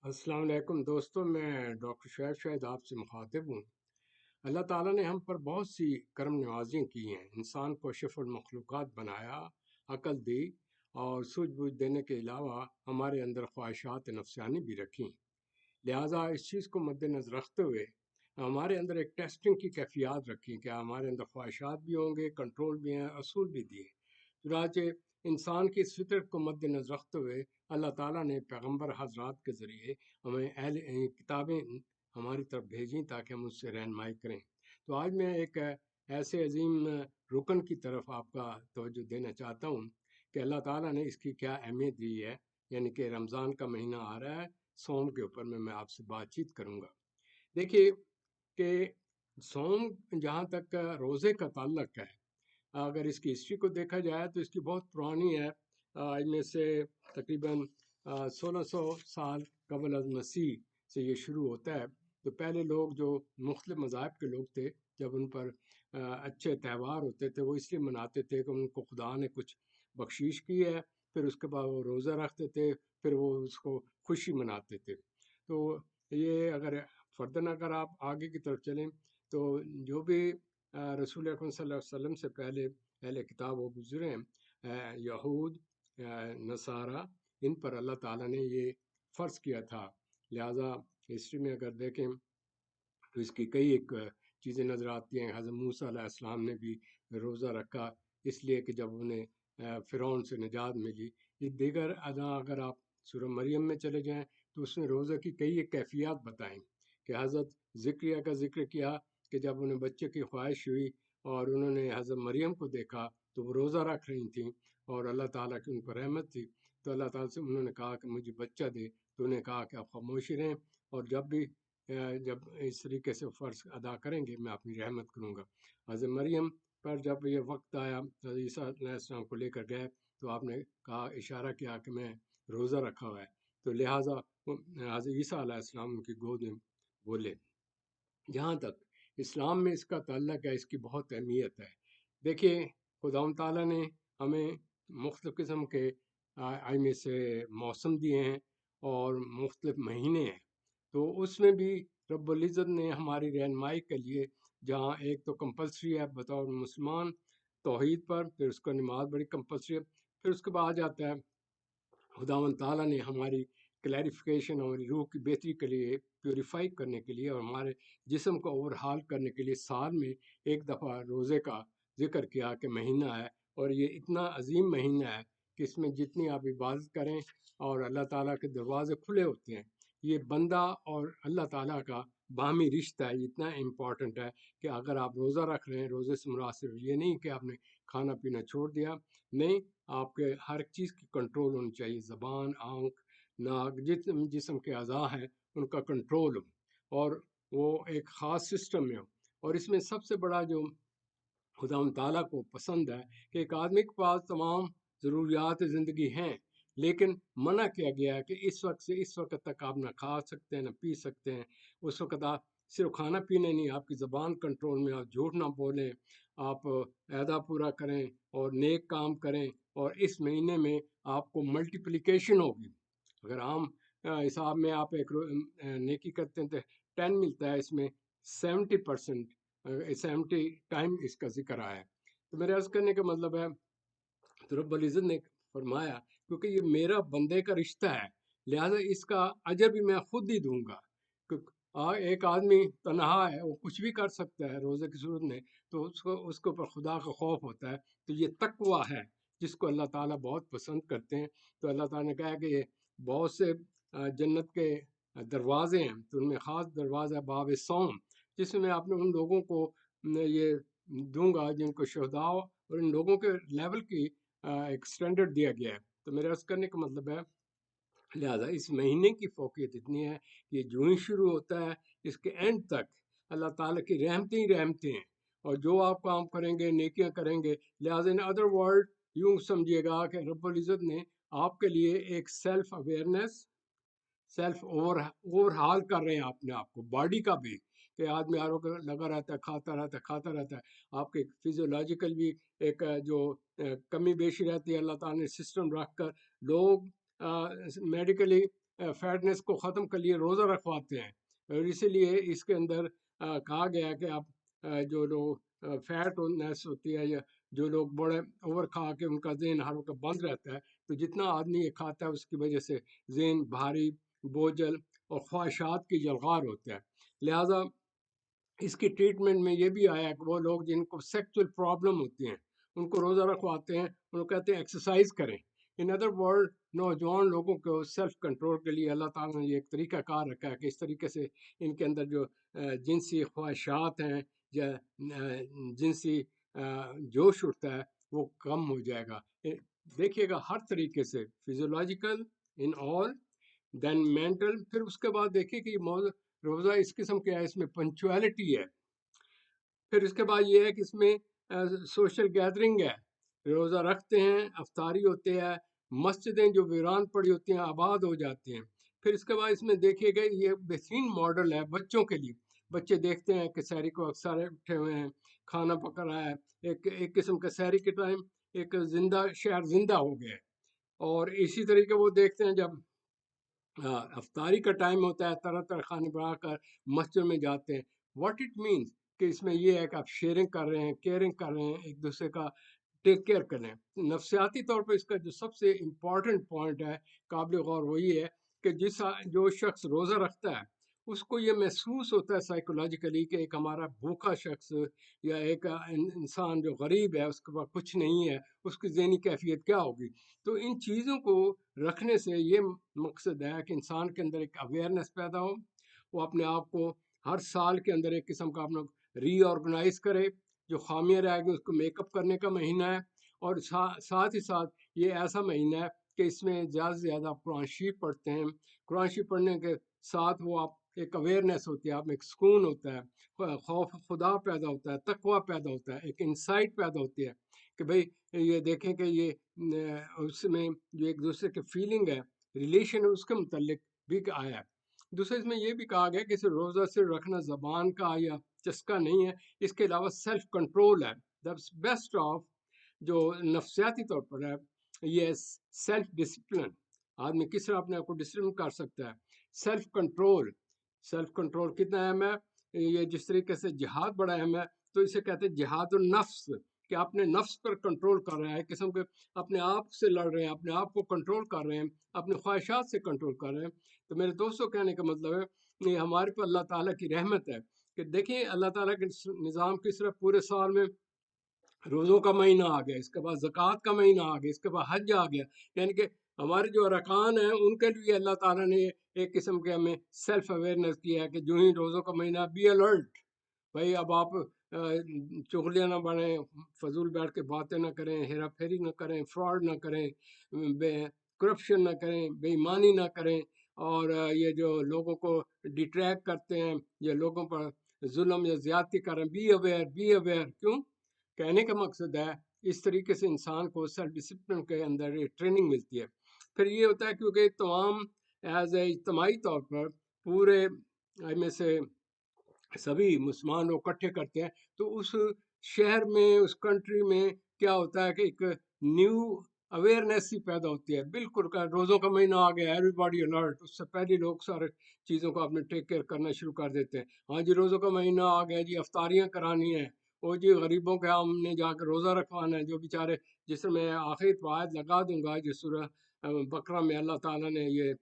السلام علیکم دوستوں، میں ڈاکٹر شعیب شاہد آپ سے مخاطب ہوں۔ اللہ تعالیٰ نے ہم پر بہت سی کرم نوازیاں کی ہیں۔ انسان کو اشرف المخلوقات بنایا، عقل دی اور سوجھ بوجھ دینے کے علاوہ ہمارے اندر خواہشات نفسانی بھی رکھیں۔ لہٰذا اس چیز کو مد نظر رکھتے ہوئے ہمارے اندر ایک ٹیسٹنگ کی کیفیات رکھی کہ ہمارے اندر خواہشات بھی ہوں گے، کنٹرول بھی ہیں، اصول بھی دیے۔ چنانچہ انسان کی اس فطرت کو مد نظر رکھتے ہوئے اللہ تعالیٰ نے پیغمبر حضرات کے ذریعے ہمیں کتابیں ہماری طرف بھیجیں تاکہ ہم اس سے رہنمائی کریں۔ تو آج میں ایک ایسے عظیم رکن کی طرف آپ کا توجہ دینا چاہتا ہوں کہ اللہ تعالیٰ نے اس کی کیا اہمیت دی ہے، یعنی کہ رمضان کا مہینہ آ رہا ہے، صوم کے اوپر میں آپ سے بات چیت کروں گا۔ دیکھیے کہ صوم جہاں تک روزے کا تعلق ہے، اگر اس کی ہسٹری کو دیکھا جائے تو اس کی بہت پرانی ہے۔ اس میں سے تقریباً 1600 سال قبل از مسیح سے یہ شروع ہوتا ہے۔ تو پہلے لوگ جو مختلف مذاہب کے لوگ تھے، جب ان پر اچھے تہوار ہوتے تھے وہ اس لیے مناتے تھے کہ ان کو خدا نے کچھ بخشش کی ہے، پھر اس کے بعد وہ روزہ رکھتے تھے، پھر وہ اس کو خوشی مناتے تھے۔ تو یہ اگر فرداً اگر آپ آگے کی طرف چلیں تو جو بھی رسول اکرم صلی اللہ علیہ وسلم سے پہلے اہل کتاب وہ گزرے ہیں، یہود، نصارہ، ان پر اللہ تعالیٰ نے یہ فرض کیا تھا۔ لہٰذا ہسٹری میں اگر دیکھیں تو اس کی کئی ایک چیزیں نظر آتی ہیں۔ حضرت موسیٰ علیہ السلام نے بھی روزہ رکھا اس لیے کہ جب انہیں فرعون سے نجات ملی۔ یہ دیگر ادا اگر آپ سورہ مریم میں چلے جائیں تو اس نے روزہ کی کئی ایک کیفیات بتائیں کہ حضرت ذکریہ کا ذکر کیا کہ جب انہیں بچے کی خواہش ہوئی اور انہوں نے حضرت مریم کو دیکھا تو وہ روزہ رکھ رہی تھیں اور اللہ تعالیٰ کی ان پر رحمت تھی، تو اللہ تعالیٰ سے انہوں نے کہا کہ مجھے بچہ دے، تو انہیں کہا کہ آپ خاموشی رہیں اور جب اس طریقے سے فرض ادا کریں گے میں اپنی رحمت کروں گا۔ حضرت مریم پر جب یہ وقت آیا حضرت عیسیٰ علیہ السلام کو لے کر گئے تو آپ نے کہا، اشارہ کیا کہ میں روزہ رکھا ہوا ہے، تو لہٰذا حضرت عیسیٰ علیہ السلام ان کی گود میں بولے۔ جہاں تک اسلام میں اس کا تعلق ہے، اس کی بہت اہمیت ہے۔ دیکھیے خدا تعالیٰ نے ہمیں مختلف قسم کے میں سے موسم دیے ہیں اور مختلف مہینے ہیں، تو اس میں بھی رب العزت نے ہماری رہنمائی کے لیے جہاں ایک تو کمپلسری ہے بطور مسلمان توحید پر، پھر اس کا نماز بڑی کمپلسری ہے، پھر اس کے بعد جاتا ہے خداوند تعالیٰ نے ہماری کلیریفیکیشن، ہماری روح کی بہتری کے لیے، پیوریفائی کرنے کے لیے اور ہمارے جسم کو اوورہال کرنے کے لیے سال میں ایک دفعہ روزے کا ذکر کیا کہ مہینہ ہے، اور یہ اتنا عظیم مہینہ ہے کہ اس میں جتنی آپ عبادت کریں اور اللہ تعالیٰ کے دروازے کھلے ہوتے ہیں۔ یہ بندہ اور اللہ تعالیٰ کا باہمی رشتہ ہے، اتنا امپورٹنٹ ہے کہ اگر آپ روزہ رکھ رہے ہیں، روزے سے مراد صرف یہ نہیں کہ آپ نے کھانا پینا چھوڑ دیا، نہیں، آپ کے ہر چیز کی کنٹرول ہونی چاہیے، زبان، آنکھ، ناک، جسم کے اعضاء ہیں ان کا کنٹرول ہو اور وہ ایک خاص سسٹم میں ہو۔ اور اس میں سب سے بڑا جو خدا تعالیٰ کو پسند ہے کہ ایک آدمی کے پاس تمام ضروریات زندگی ہیں، لیکن منع کیا گیا ہے کہ اس وقت سے اس وقت تک آپ نہ کھا سکتے ہیں نہ پی سکتے ہیں۔ اس وقت آپ صرف کھانا پینے نہیں، آپ کی زبان کنٹرول میں، آپ جھوٹ نہ بولیں، آپ عہدہ پورا کریں اور نیک کام کریں، اور اس مہینے میں آپ کو ملٹیپلیکیشن ہوگی۔ اگر عام حساب میں آپ ایک نیکی کرتے ہیں تو 10 ملتا ہے، اس میں 70% 70 ٹائم اس کا ذکر آیا ہے۔ تو میرے عرض کرنے کا مطلب ہے تو رب العزت نے فرمایا کیونکہ یہ میرا بندے کا رشتہ ہے، لہذا اس کا اجر بھی میں خود ہی دوں گا۔ ایک آدمی تنہا ہے، وہ کچھ بھی کر سکتا ہے روزے کی صورت میں، تو اس کو پر خدا کا خوف ہوتا ہے، تو یہ تقویٰ ہے جس کو اللہ تعالیٰ بہت پسند کرتے ہیں۔ تو اللہ تعالیٰ نے کہا کہ یہ بہت سے جنت کے دروازے ہیں، تو ان میں خاص دروازہ ہے باب صوم، جس میں آپ نے ان لوگوں کو یہ دوں گا جن کو شہداء اور ان لوگوں کے لیول کی ایک سٹینڈرڈ دیا گیا ہے۔ تو میرے عرض کرنے کا مطلب ہے لہذا اس مہینے کی فوقیت اتنی ہے کہ یہ جو ہی شروع ہوتا ہے اس کے اینڈ تک اللہ تعالیٰ کی رحمتیں ہی رحمتیں ہیں، اور جو آپ کام کریں گے نیکیاں کریں گے۔ لہذا ان ادر ورڈ یوں سمجھیے گا کہ رب العزت نے آپ کے لیے ایک self awareness, self over hall کر رہے ہیں اپنے آپ کو، باڈی کا بھی، کہ آدمی آرو لگا رہتا ہے، کھاتا رہتا ہے، آپ کے فزیولوجیکل بھی ایک جو کمی بیشی رہتی ہے، اللہ تعالیٰ نے سسٹم رکھ کر لوگ میڈیکلی فیٹنس کو ختم کے لیے روزہ رکھواتے ہیں، اور اسی لیے اس کے اندر کہا گیا کہ آپ جو لوگ فیٹنس ہوتی ہے یا جو لوگ بڑے اوور کھا کے ان کا ذہن ہر وقت بند رہتا ہے، تو جتنا آدمی یہ کھاتا ہے اس کی وجہ سے ذہن بھاری، بوجھل اور خواہشات کی جلغار ہوتا ہے۔ لہٰذا اس کی ٹریٹمنٹ میں یہ بھی آیا کہ وہ لوگ جن کو سیکچول پرابلم ہوتی ہیں ان کو روزہ رکھواتے ہیں، ان کو کہتے ہیں ایکسرسائز کریں۔ ان ادر ورڈ نوجوان لوگوں کو سیلف کنٹرول کے لیے اللہ تعالیٰ نے یہ ایک طریقہ کار رکھا ہے کہ اس طریقے سے ان کے اندر جو جنسی خواہشات ہیں یا جنسی جوش اٹھتا ہے وہ کم ہو جائے گا۔ دیکھیے گا ہر طریقے سے فزیولوجیکل ان آل، دین مینٹل، پھر اس کے بعد دیکھیے کہ یہ روزہ اس قسم کے ہے، اس میں پنچویلٹی ہے، پھر اس کے بعد یہ ہے کہ اس میں سوشل گیدرنگ ہے، روزہ رکھتے ہیں، افطاری ہوتے ہیں، مسجدیں جو ویران پڑی ہوتی ہیں آباد ہو جاتی ہیں۔ پھر اس کے بعد اس میں دیکھیے گا یہ بہترین ماڈل ہے بچوں کے لیے۔ بچے دیکھتے ہیں کہ سحری کو اکثر اٹھے ہوئے ہیں، کھانا پک رہا ہے، ایک قسم کا سحری کے ٹائم ایک زندہ شہر زندہ ہو گیا ہے، اور اسی طریقے وہ دیکھتے ہیں جب افطاری کا ٹائم ہوتا ہے طرح طرح کھانے بنا کر مسجد میں جاتے ہیں۔ واٹ اٹ مینس کہ اس میں یہ ہے کہ آپ شیئرنگ کر رہے ہیں، کیئرنگ کر رہے ہیں، ایک دوسرے کا ٹیک کیئر کریں۔ نفسیاتی طور پر اس کا جو سب سے امپورٹنٹ پوائنٹ ہے قابل غور وہ یہ ہے کہ جو شخص روزہ رکھتا ہے اس کو یہ محسوس ہوتا ہے سائیکولوجیکلی کہ ایک ہمارا بھوکا شخص یا ایک انسان جو غریب ہے اس کے پاس کچھ نہیں ہے، اس کی ذہنی کیفیت کیا ہوگی۔ تو ان چیزوں کو رکھنے سے یہ مقصد ہے کہ انسان کے اندر ایک اویئرنیس پیدا ہو، وہ اپنے آپ کو ہر سال کے اندر ایک قسم کا اپنا ری آرگنائز کرے، جو خامیاں رہ گئی اس کو میک اپ کرنے کا مہینہ ہے، اور ساتھ ہی ساتھ یہ ایسا مہینہ ہے کہ اس میں زیادہ سے زیادہ آپ قرآن شریف پڑھتے ہیں۔ قرآن شریف پڑھنے کے ساتھ وہ آپ ایک اویئرنیس ہوتی ہے، آپ میں ایک سکون ہوتا ہے، خوف خدا پیدا ہوتا ہے، تقوی پیدا ہوتا ہے، ایک انسائٹ پیدا ہوتی ہے کہ بھئی یہ دیکھیں کہ یہ اس میں جو ایک دوسرے کی فیلنگ ہے، ریلیشن ہے، اس کے متعلق بھی آیا ہے۔ دوسرے اس میں یہ بھی کہا گیا کہ اسے روزہ سے رکھنا زبان کا یا چسکا نہیں ہے، اس کے علاوہ سیلف کنٹرول ہے۔ دا بیسٹ آف جو نفسیاتی طور پر ہے یہ سیلف ڈسپلن، آدمی کس طرح اپنے آپ کو ڈسپلن کر سکتا ہے۔ سیلف کنٹرول، سیلف کنٹرول کتنا اہم ہے؟ یہ جس طریقے سے جہاد بڑا اہم ہے تو اسے کہتے ہیں جہاد النفس، کہ اپنے نفس پر کنٹرول کر رہے ہیں، قسم کے اپنے آپ سے لڑ رہے ہیں، اپنے آپ کو کنٹرول کر رہے ہیں، اپنے خواہشات سے کنٹرول کر رہے ہیں۔ تو میرے دوستوں کہنے کا مطلب ہے یہ ہمارے پر اللہ تعالیٰ کی رحمت ہے کہ دیکھیں اللہ تعالیٰ کے نظام کی صرف پورے سال میں روزوں کا مہینہ آ گیا، اس کے بعد زکوٰۃ کا مہینہ آ گیا، اس کے بعد حج آ گیا، یعنی کہ ہمارے جو ارکان ہیں ان کے لیے اللہ تعالیٰ نے ایک قسم کے ہمیں سیلف اویئرنیس کیا ہے کہ جو ہی روزوں کا مہینہ، بی الرٹ، بھائی اب آپ چغلیاں نہ بنیں، فضول بیٹھ کے باتیں نہ کریں، ہیرا پھیری نہ کریں، فراڈ نہ کریں، کرپشن نہ کریں، بے ایمانی نہ کریں، اور یہ جو لوگوں کو ڈیٹریکٹ کرتے ہیں یا لوگوں پر ظلم یا زیادتی کر رہے ہیں، بی اویئر، بی اویئر۔ کیوں کہنے کا مقصد ہے اس طریقے سے انسان کو سیلف ڈسپلن کے اندر ٹریننگ ملتی ہے۔ پھر یہ ہوتا ہے کیونکہ تمام ایز اے اجتماعی طور پر پورے میں سے سبھی مسلمان لوگ اکٹھے کرتے ہیں تو اس شہر میں، اس کنٹری میں کیا ہوتا ہے کہ ایک نیو اویئرنیس ہی پیدا ہوتی ہے۔ بالکل روزوں کا مہینہ آ گیا، ایوری باڈی الرٹ، اس سے پہلے لوگ سارے چیزوں کو اپنے ٹیک کیئر کرنا شروع کر دیتے ہیں۔ ہاں جی روزوں کا مہینہ آ گیا جی، افطاریاں کرانی ہیں، وہ جی غریبوں کے ہم نے جا کے روزہ رکھوانا ہے، جو بیچارے، جس میں آخری آیت لگا دوں گا جو سورہ بقرہ میں اللہ تعالیٰ نے یہ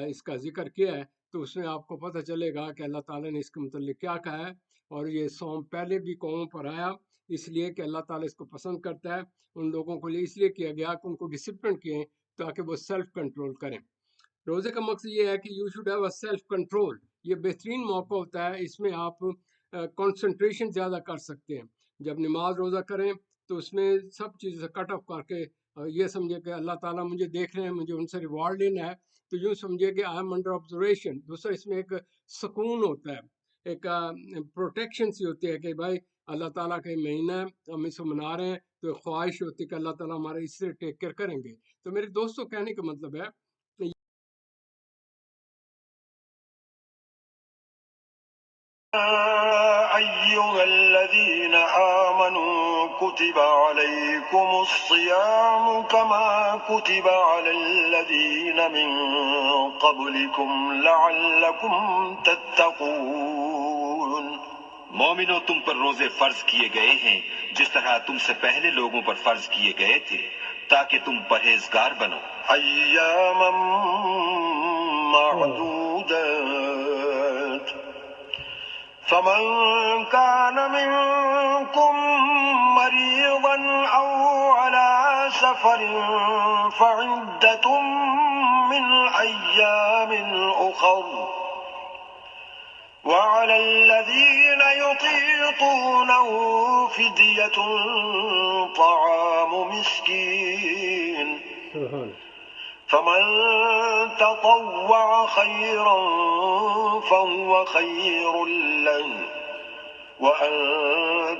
اس کا ذکر کیا ہے، تو اس میں آپ کو پتہ چلے گا کہ اللہ تعالیٰ نے اس کے متعلق کیا کہا ہے۔ اور یہ صوم پہلے بھی قوموں پر آیا اس لیے کہ اللہ تعالیٰ اس کو پسند کرتا ہے، ان لوگوں کو لیے اس لیے کیا گیا کہ ان کو ڈسپلن کیے تاکہ وہ سیلف کنٹرول کریں۔ روزے کا مقصد یہ ہے کہ you should have a self control, یہ بہترین موقع ہوتا ہے، اس میں آپ کنسنٹریشن زیادہ کر سکتے ہیں۔ جب نماز روزہ کریں تو اس میں سب چیزیں کٹ آف کر کے یہ سمجھے کہ اللہ تعالیٰ مجھے دیکھ رہے ہیں، مجھے ان سے ریوارڈ لینا ہے، تو یوں سمجھے کہ آئی ایم انڈر آبزرویشن۔ دوسرا اس میں ایک سکون ہوتا ہے، ایک پروٹیکشن سی ہوتی ہے کہ بھائی اللہ تعالیٰ کا مہینہ ہے، ہم اسے منا رہے ہیں، تو ایک خواہش ہوتی ہے کہ اللہ تعالیٰ ہمارا اس سے ٹیک کیئر کریں گے۔ تو میرے دوستوں کہنے کا مطلب ہے أيها الذين آمنوا كتب عليكم الصيام كما كتب على الذين من قبلكم لعلكم تتقون۔ مومنو، تم پر روزے فرض کیے گئے ہیں جس طرح تم سے پہلے لوگوں پر فرض کیے گئے تھے تاکہ تم پرہیزگار بنو۔ ایاما معدودات، فمن كان منكم مريضا أو على سفر فعدة من أيام أخر، وعلى الذين يطيقونه فدية طعام مسكين، فمن تطوع خيرا فهو خير له، وأن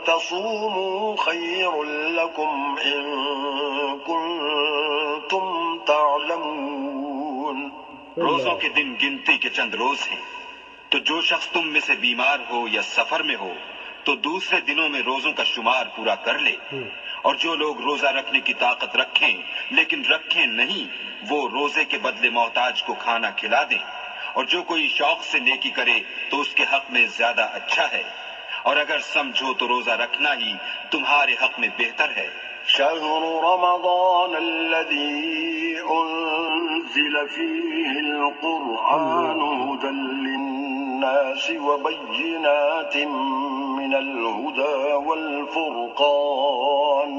تصوموا خير لكم إن كنتم تعلمون۔ روزوں کے دن گنتی کے چند روز ہیں، تو جو شخص تم میں سے بیمار ہو یا سفر میں ہو تو دوسرے دنوں میں روزوں کا شمار پورا کر لے، اور جو لوگ روزہ رکھنے کی طاقت رکھیں لیکن رکھیں نہیں وہ روزے کے بدلے محتاج کو کھانا کھلا دیں، اور جو کوئی شوق سے نیکی کرے تو اس کے حق میں زیادہ اچھا ہے، اور اگر سمجھو تو روزہ رکھنا ہی تمہارے حق میں بہتر ہے۔ شهر رمضان الذي أنزل فيه القرآن هدى للناس وبينات من الهدى والفرقان،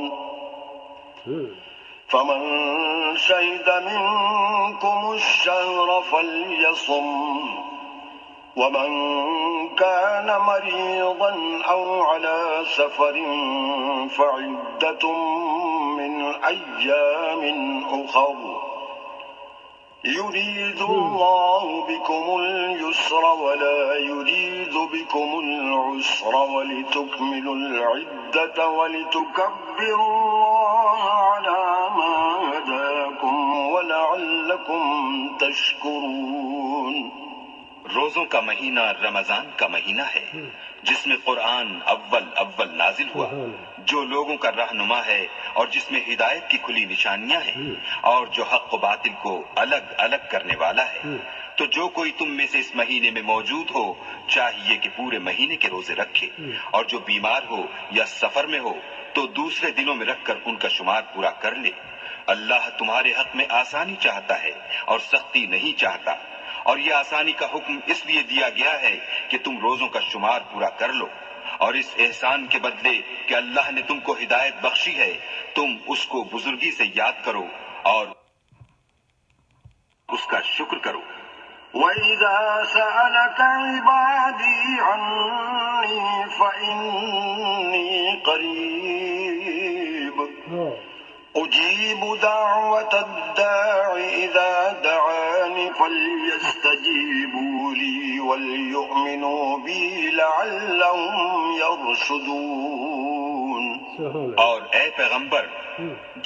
فمن شهد منكم الشهر فليصم، ومن كان مريضا أو على سفر فعدة من أيام أخر، يريد الله بكم اليسر ولا يريد بكم العسر ولتكملوا العدة ولتكبروا الله على ما هداكم ولعلكم تشكرون۔ روزوں کا مہینہ رمضان کا مہینہ ہے جس میں قرآن اول نازل ہوا، جو لوگوں کا رہنما ہے اور جس میں ہدایت کی کھلی نشانیاں ہیں، اور جو حق و باطل کو الگ الگ کرنے والا ہے۔ تو جو کوئی تم میں سے اس مہینے میں موجود ہو چاہیے کہ پورے مہینے کے روزے رکھے، اور جو بیمار ہو یا سفر میں ہو تو دوسرے دنوں میں رکھ کر ان کا شمار پورا کر لے۔ اللہ تمہارے حق میں آسانی چاہتا ہے اور سختی نہیں چاہتا، اور یہ آسانی کا حکم اس لیے دیا گیا ہے کہ تم روزوں کا شمار پورا کر لو، اور اس احسان کے بدلے کہ اللہ نے تم کو ہدایت بخشی ہے تم اس کو بزرگی سے یاد کرو اور اس کا شکر کرو۔ وَإِذَا سَأَلَكَ عِبَادِي عَنِّي فَإِنِّي قَرِيبٌ أُجِيبُ دَعْوَةَ الدَّاعِ إِذَا دَعَانِ فَلْيَسْتَجِيبُوا لِي وَلْيُؤْمِنُوا بِي لَعَلَّهُمْ يَرْشُدُونَ۔ اور اے پیغمبر،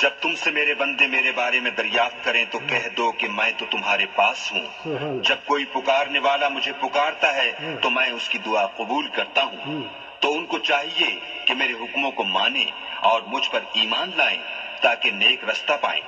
جب تم سے میرے بندے میرے بارے میں دریافت کریں تو کہہ دو کہ میں تو تمہارے پاس ہوں، جب کوئی پکارنے والا مجھے پکارتا ہے تو میں اس کی دعا قبول کرتا ہوں۔ تو ان کو چاہیے کہ میرے حکموں کو مانیں اور مجھ پر ایمان لائیں تاکہ نیک رستہ پائیں۔